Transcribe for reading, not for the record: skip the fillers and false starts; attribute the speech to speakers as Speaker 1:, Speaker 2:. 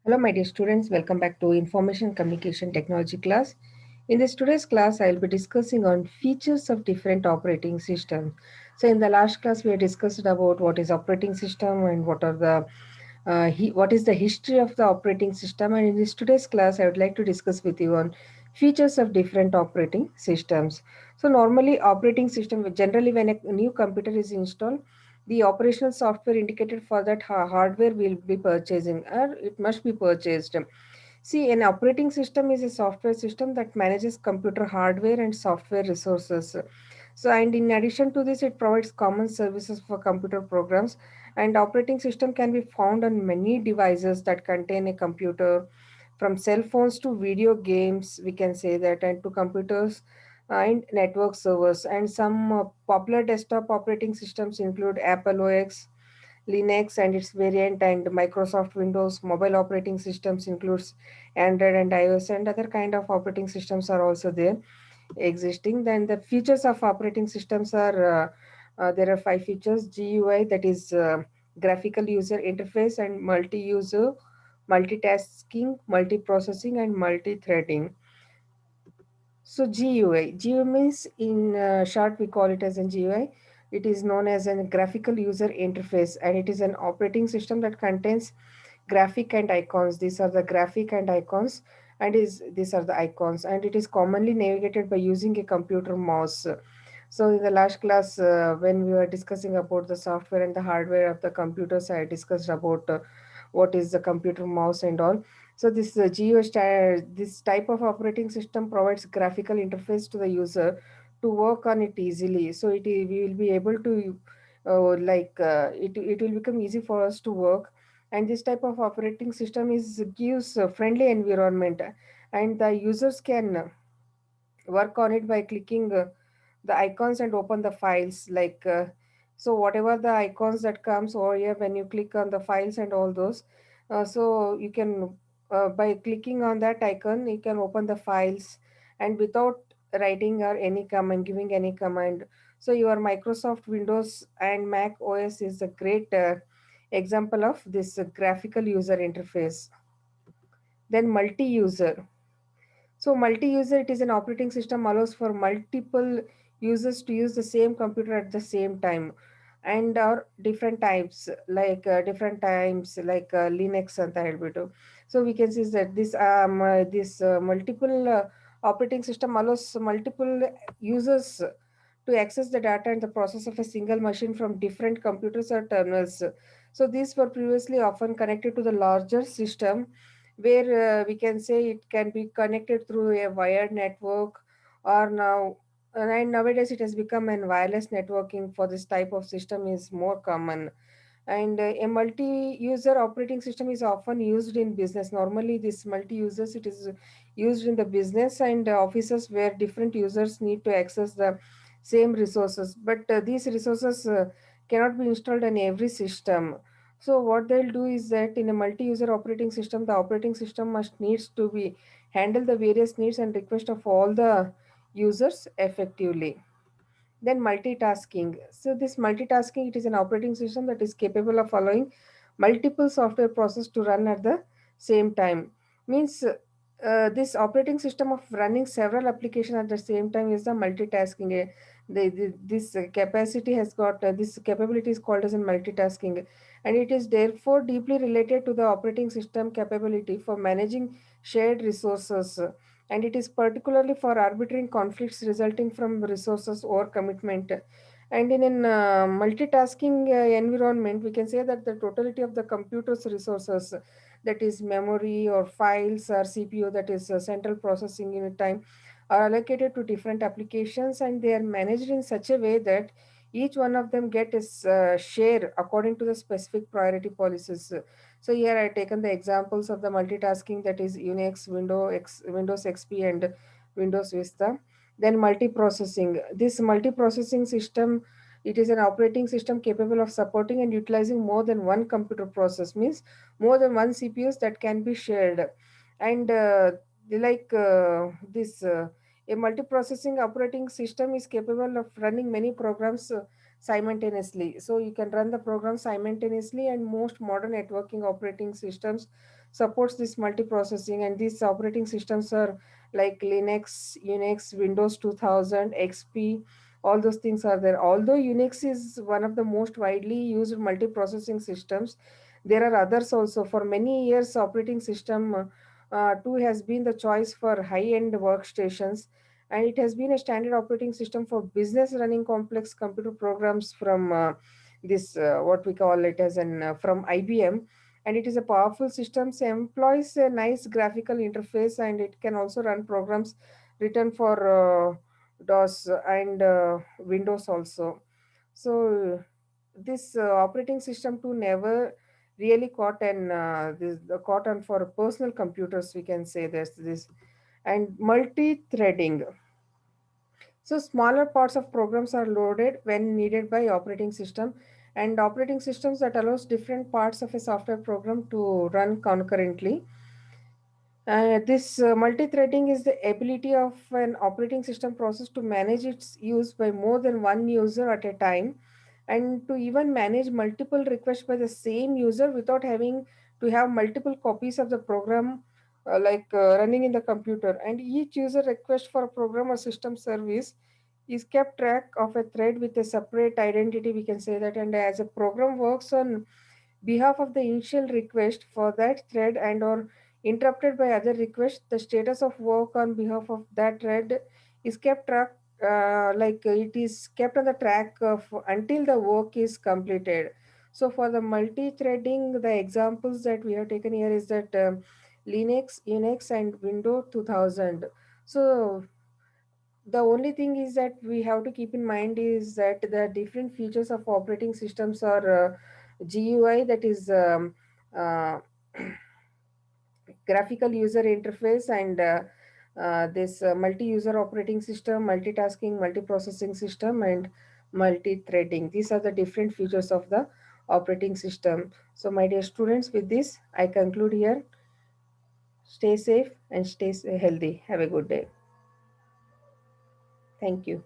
Speaker 1: Hello, my dear students. Welcome back to Information Communication Technology class. In this today's class, I'll be discussing on features of different operating systems. So, in the last class, we discussed about what is operating system and what is the history of the operating system. And in this today's class, I would like to discuss with you on features of different operating systems. So, normally, operating system generally when a new computer is installed, the operational software indicated for that hardware will be purchasing or it must be purchased. See, an operating system is a software system that manages computer hardware and software resources. So, and in addition to this, it provides common services for computer programs. And operating system can be found on many devices that contain a computer, from cell phones to video games, we can say that, and to computers and network servers. And some popular desktop operating systems include Apple OS, Linux and its variant, and Microsoft Windows. Mobile operating systems includes Android and iOS, and other kind of operating systems are also there existing. Then the features of operating systems are there are five features: GUI, that is graphical user interface, and multi-user, multitasking, multiprocessing, and multi-threading. So GUI means in short we call it as a GUI. It is known as a graphical user interface, and it is an operating system that contains graphic and icons. These are the graphic and icons, and is these are the icons, and it is commonly navigated by using a computer mouse. So in the last class, when we were discussing about the software and the hardware of the computers, I discussed about what is the computer mouse and all. So this type of operating system provides graphical interface to the user to work on it easily. So we will be able to it will become easy for us to work. And this type of operating system is gives a friendly environment, and the users can work on it by clicking the icons and open the files so whatever the icons that comes over here, when you click on the files and all those, so you can by clicking on that icon you can open the files, and without writing or any command, giving any command. So your Microsoft Windows and Mac OS is a great example of this graphical user interface. Then multi-user. So multi-user, it is an operating system allows for multiple users to use the same computer at the same time, and or different times Linux ಅಂತ ಹೇಳ್ಬಿಟ್ಟು. So we can see that this multiple operating system allows multiple users to access the data and the process of a single machine from different computers or terminals. So these were previously often connected to the larger system, where we can say it can be connected through a wired network, or now and nowadays it has become an wireless networking for this type of system is more common. And a multi-user operating system is often used in business. Normally this multi-users, it is used in the business and offices where different users need to access the same resources, but these resources cannot be installed on every system. So what they'll do is that in a multi-user operating system, the operating system must needs to be handle the various needs and requests of all the users effectively. Then multitasking. So this multitasking, it is an operating system that is capable of allowing multiple software processes to run at the same time. Means this operating system of running several applications at the same time is the multitasking. This capacity has got this capability is called as a multitasking, and it is therefore deeply related to the operating system capability for managing shared resources, and it is particularly for arbitrating conflicts resulting from resources or commitment. And in an multitasking environment, we can say that the totality of the computer's resources, that is memory or files or CPU, that is central processing unit time, are allocated to different applications, and they are managed in such a way that each one of them get its share according to the specific priority policies. So here I taken the examples of the multitasking, that is Unix, Windows XP, and Windows Vista. Then multiprocessing. This multiprocessing system, it is an operating system capable of supporting and utilizing more than one computer process, means more than one CPUs that can be shared. And this a multiprocessing operating system is capable of running many programs simultaneously. So you can run the program simultaneously, and most modern networking operating systems supports this multiprocessing, and these operating systems are like Linux, Unix, Windows 2000, XP. All those things are there. Although Unix is one of the most widely used multiprocessing systems, there are others also. For many years, operating system 2 has been the choice for high-end workstations, and it has been a standard operating system for business running complex computer programs from this what we call it as an from IBM. And it is a powerful system, so employs a nice graphical interface, and it can also run programs written for DOS and Windows also. So this operating system too never really caught an caught on for personal computers, we can say this. And multi-threading, so smaller parts of programs are loaded when needed by operating system, and operating systems that allows different parts of a software program to run concurrently. This multi-threading is the ability of an operating system process to manage its use by more than one user at a time, and to even manage multiple requests by the same user without having to have multiple copies of the program running in the computer. And each user request for a program or system service is kept track of a thread with a separate identity, we can say that. And as a program works on behalf of the initial request for that thread and or interrupted by other requests, the status of work on behalf of that thread is kept track, it is kept on the track of until the work is completed. So for the multi-threading, the examples that we have taken here is that Linux, Unix, and Windows 2000. So the only thing is that we have to keep in mind is that the different features of operating systems are GUI, that is uh, graphical user interface, and this multi-user operating system, multitasking, multiprocessing system, and multi-threading. These are the different features of the operating system. So my dear students, with this I conclude here. Stay safe and stay healthy. Have a good day. Thank you.